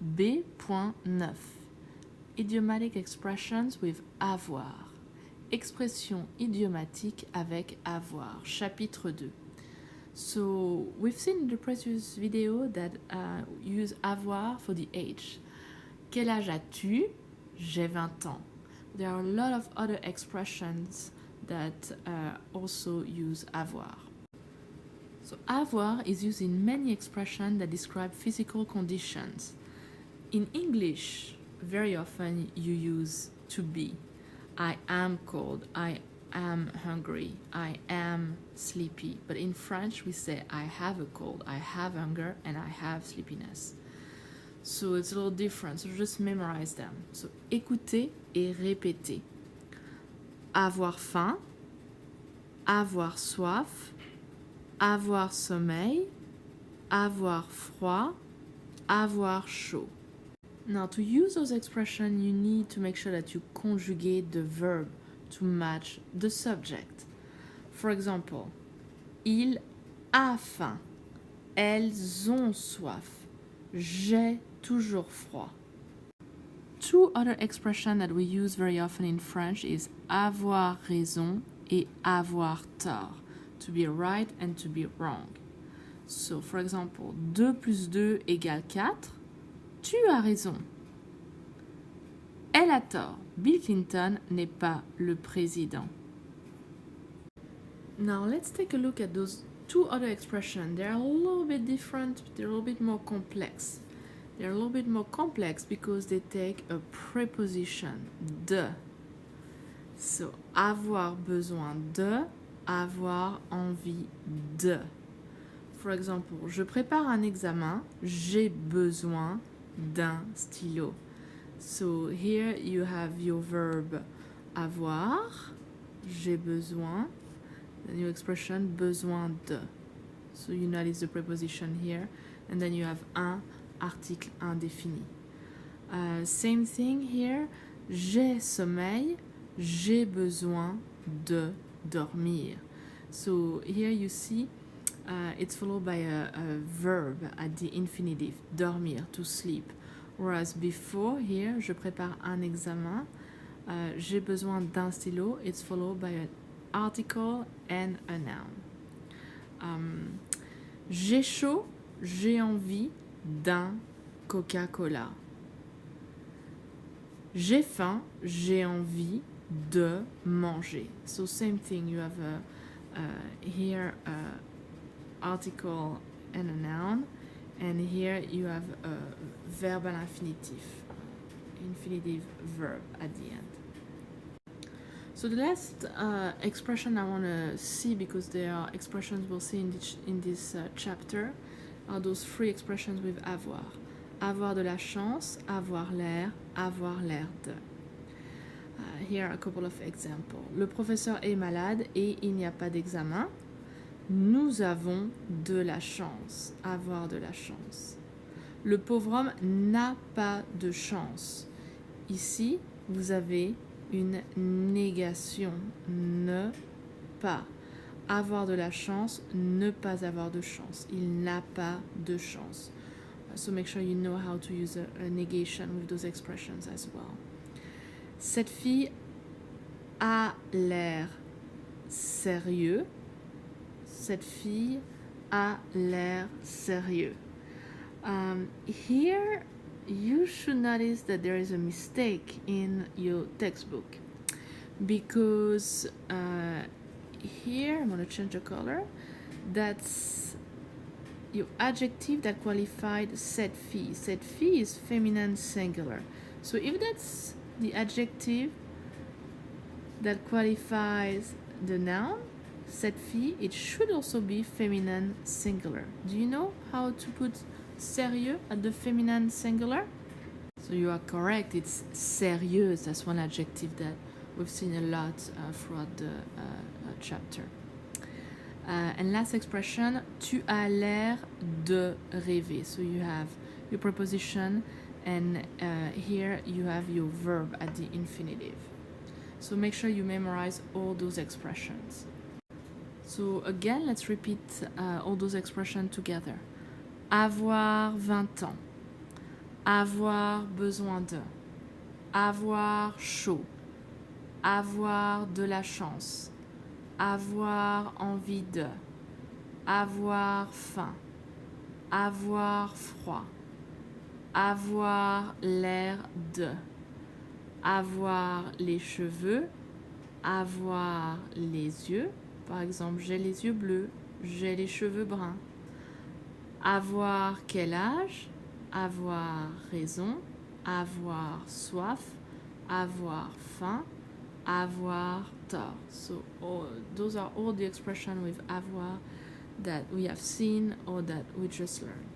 B.9. Idiomatic expressions with avoir. Expression idiomatique avec avoir. Chapitre 2. So we've seen in the previous video that use avoir for the age. Quel âge as-tu? J'ai 20 ans. There are a lot of other expressions that also use avoir. So avoir is used in many expressions that describe physical conditions. In English, very often you use to be. I am cold, I am hungry, I am sleepy. But in French we say I have a cold, I have hunger, and I have sleepiness. So it's a little different, so just memorize them. So écouter et répéter. Avoir faim, avoir soif, avoir sommeil, avoir froid, avoir chaud. Now, to use those expressions, you need to make sure that you conjugate the verb to match the subject. For example, il a faim, elles ont soif, j'ai toujours froid. Two other expressions that we use very often in French is avoir raison et avoir tort, to be right and to be wrong. So, for example, 2 plus 2 égale 4. Tu as raison. Elle a tort. Bill Clinton n'est pas le président. Now let's take a look at those two other expressions. They're a little bit different, they're a little bit more complex. They're a little bit more complex because they take a preposition, de. So, avoir besoin de, avoir envie de. For example, je prépare un examen, j'ai besoin d'un stylo. So here you have your verb avoir, j'ai besoin, the new expression besoin de. So you notice the preposition here, and then you have un article indéfini. Same thing here, j'ai sommeil, j'ai besoin de dormir. So here you see it's followed by a verb at the infinitive, dormir, to sleep. Whereas before here, je prépare un examen, j'ai besoin d'un stylo, it's followed by an article and a noun. J'ai chaud, j'ai envie d'un Coca-Cola. J'ai faim, j'ai envie de manger. So same thing, you have here article and a noun, and here you have a verb à l'infinitif, infinitive verb at the end. So the last expression I want to see, because there are expressions we'll see in this chapter, are those three expressions with avoir. Avoir de la chance, avoir l'air de. Here are a couple of examples. Le professeur est malade et il n'y a pas d'examen. Nous avons de la chance, avoir de la chance. Le pauvre homme n'a pas de chance. Ici, vous avez une négation, ne pas. Avoir de la chance, ne pas avoir de chance. Il n'a pas de chance. So make sure you know how to use a negation with those expressions as well. Cette fille a l'air sérieux. Cette fille a l'air sérieux. Here, you should notice that there is a mistake in your textbook, because here, I'm going to change the color, that's your adjective that qualified cette fille. Cette fille is feminine singular. So if that's the adjective that qualifies the noun, cette fille, it should also be feminine singular. Do you know how to put sérieux at the feminine singular? So you are correct, it's sérieuse. That's one adjective that we've seen a lot throughout the chapter. And last expression, tu as l'air de rêver. So you have your preposition, and here you have your verb at the infinitive. So make sure you memorize all those expressions. So again, let's repeat all those expressions together. Avoir 20 ans. avoir besoin de, avoir chaud, avoir de la chance, avoir envie de, avoir faim, avoir froid, avoir l'air de, avoir les cheveux, avoir les yeux, par exemple j'ai les yeux bleus, j'ai les cheveux bruns, avoir quel âge, avoir raison, avoir soif, avoir faim, avoir tort. So those are all the expressions with avoir that we have seen or that we just learned.